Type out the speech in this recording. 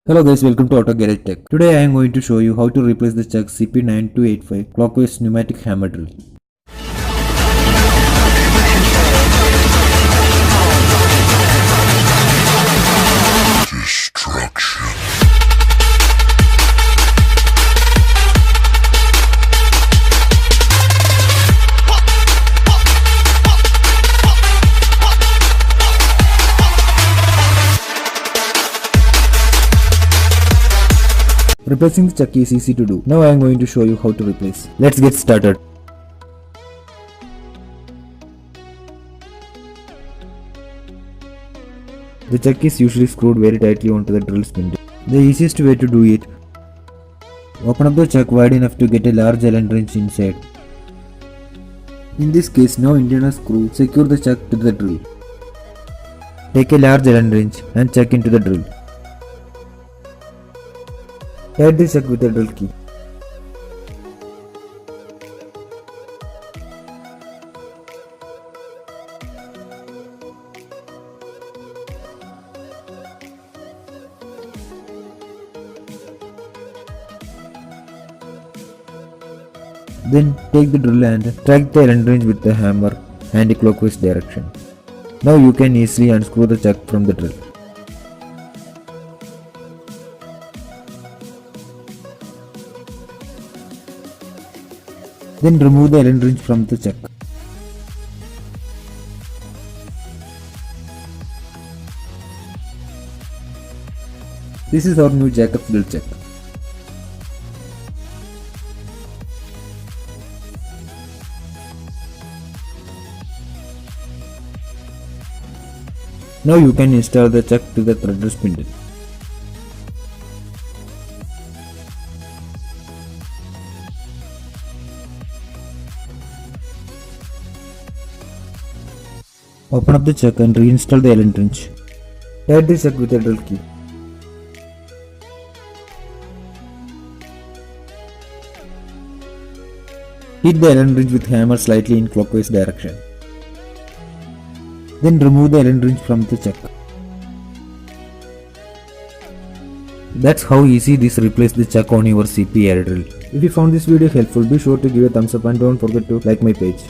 Hello guys, welcome to Auto Garage Tech. Today I am going to show you how to replace the chuck Cp9285 clockwise pneumatic hammer drill. Destruction. Replacing the chuck is easy to do. Now I am going to show you how to replace. Let's get started. The chuck is usually screwed very tightly onto the drill spindle. The easiest way to do it: open up the chuck wide enough to get a large Allen wrench inside. In this case, no internal screw. Secure the chuck to the drill. Take a large Allen wrench and chuck into the drill. Tight the chuck with a drill key. Then take the drill and strike the Allen wrench with the hammer anti-clockwise direction. Now you can easily unscrew the chuck from the drill. Then remove the Allen wrench from the chuck. This is our new Jacob's drill chuck. Now you can install the chuck to the threaded spindle. Open up the chuck and reinstall the Allen wrench. Tight the chuck with a drill key. Hit the Allen wrench with hammer slightly in clockwise direction. Then remove the Allen wrench from the chuck. That's how easy this replaces the chuck on your CP air drill. If you found this video helpful, be sure to give a thumbs up and don't forget to like my page.